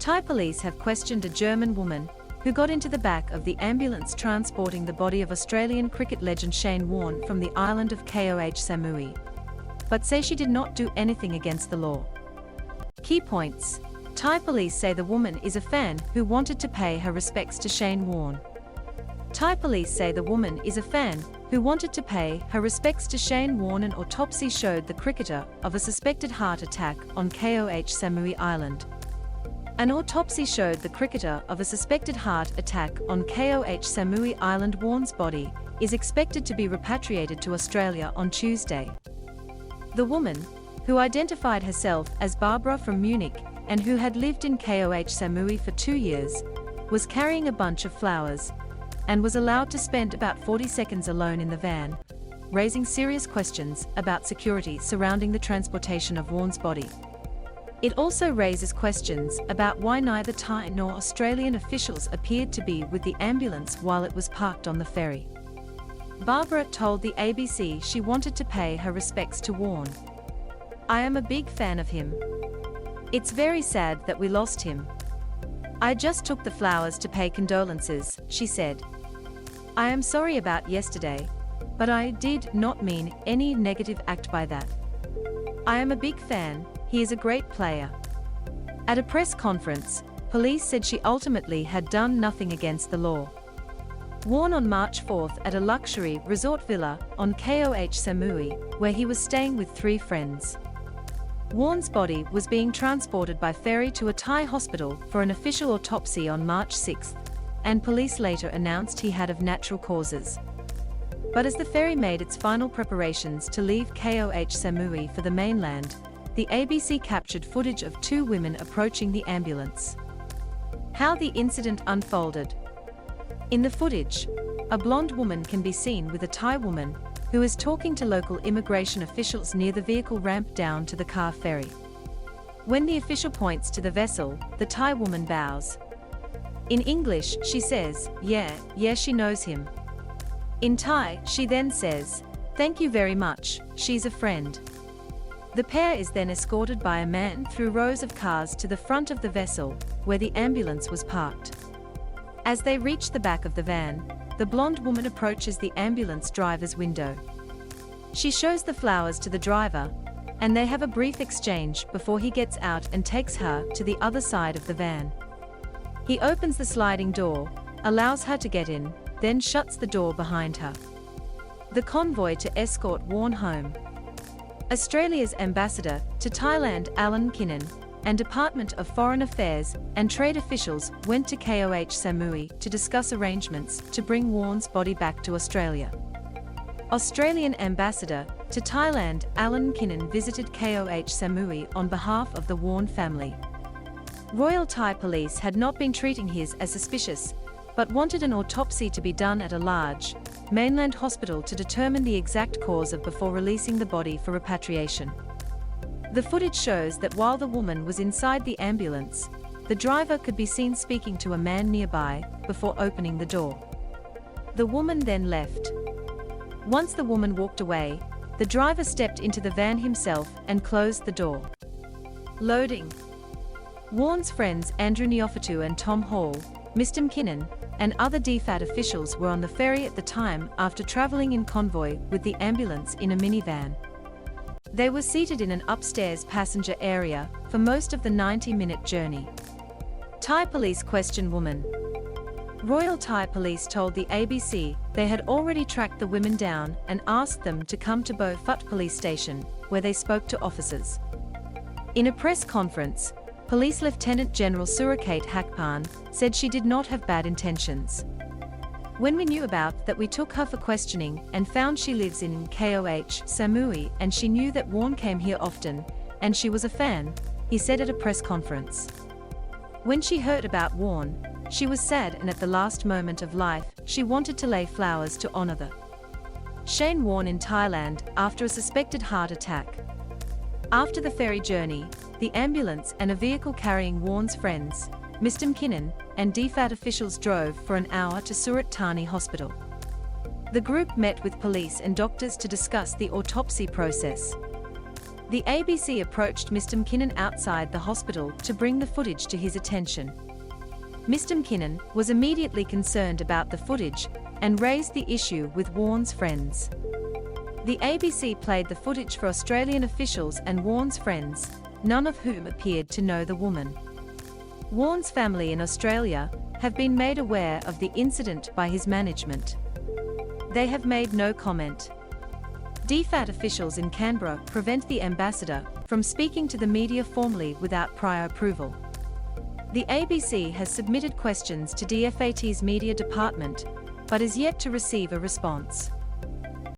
Thai police have questioned a German woman who got into the back of the ambulance transporting the body of Australian cricket legend Shane Warne from the island of Koh Samui, but say she did not do anything against the law. Key points. Thai police say the woman is a fan who wanted to pay her respects to Shane Warne. Thai police say the woman is a fan who wanted to pay her respects to Shane Warne. An autopsy showed the cricketer of a suspected heart attack on Koh Samui Island. An autopsy showed the cricketer of a suspected heart attack on Koh Samui Island. Warne's body is expected to be repatriated to Australia on Tuesday. The woman, who identified herself as Barbara from Munich and who had lived in Koh Samui for 2 years, was carrying a bunch of flowers and was allowed to spend about 40 seconds alone in the van, raising serious questions about security surrounding the transportation of Warne's body. It also raises questions about why neither Thai nor Australian officials appeared to be with the ambulance while it was parked on the ferry. Barbara told the ABC she wanted to pay her respects to Warne. "I am a big fan of him. It's very sad that we lost him. I just took the flowers to pay condolences," she said. "I am sorry about yesterday, but I did not mean any negative act by that. I am a big fan, he is a great player." At a press conference, police said she ultimately had done nothing against the law. Warne on March 4 at a luxury resort villa on Koh Samui, where he was staying with 3 friends. Warne's body was being transported by ferry to a Thai hospital for an official autopsy on March 6, and police later announced he had of natural causes. But as the ferry made its final preparations to leave Koh Samui for the mainland, the ABC captured footage of 2 women approaching the ambulance. How the incident unfolded. In the footage, a blonde woman can be seen with a Thai woman who is talking to local immigration officials near the vehicle ramp down to the car ferry. When the official points to the vessel, the Thai woman bows. In English, she says, yeah, she knows him. In Thai, she then says, "Thank you very much, she's a friend." The pair is then escorted by a man through rows of cars to the front of the vessel, where the ambulance was parked. As they reach the back of the van, the blonde woman approaches the ambulance driver's window. She shows the flowers to the driver, and they have a brief exchange before he gets out and takes her to the other side of the van. He opens the sliding door, allows her to get in, then shuts the door behind her. The convoy to escort Warne home. Australia's ambassador to Thailand Alan Kinnan and Department of Foreign Affairs and trade officials went to Koh Samui to discuss arrangements to bring Warne's body back to Australia. Australian ambassador to Thailand Alan Kinnan visited Koh Samui on behalf of the Warne family. Royal Thai police had not been treating his as suspicious, but wanted an autopsy to be done at a large, mainland hospital to determine the exact cause of before releasing the body for repatriation. The footage shows that while the woman was inside the ambulance, the driver could be seen speaking to a man nearby before opening the door. The woman then left. Once the woman walked away, the driver stepped into the van himself and closed the door. Loading. Warne's friends Andrew Neoffitu and Tom Hall, Mr. Kinnan, and other DFAT officials were on the ferry at the time after traveling in convoy with the ambulance in a minivan. They were seated in an upstairs passenger area for most of the 90-minute journey. Thai police question woman. Royal Thai police told the ABC they had already tracked the women down and asked them to come to Bo Phut police station, where they spoke to officers. In a press conference, Police Lieutenant General Surakate Hakpan said she did not have bad intentions. "When we knew about that, we took her for questioning and found she lives in Koh Samui and she knew that Warne came here often, and she was a fan," he said at a press conference. When she heard about Warne, she was sad, and at the last moment of life, she wanted to lay flowers to honor the Shane Warne in Thailand after a suspected heart attack. After the ferry journey, the ambulance and a vehicle carrying Warne's friends, Mr. Kinnan, and DFAT officials drove for an hour to Surat Thani Hospital. The group met with police and doctors to discuss the autopsy process. The ABC approached Mr. McKinnon outside the hospital to bring the footage to his attention. Mr. McKinnon was immediately concerned about the footage and raised the issue with Warne's friends. The ABC played the footage for Australian officials and Warne's friends, none of whom appeared to know the woman. Warne's family in Australia have been made aware of the incident by his management. They have made no comment. DFAT officials in Canberra prevent the ambassador from speaking to the media formally without prior approval. The ABC has submitted questions to DFAT's media department, but is yet to receive a response.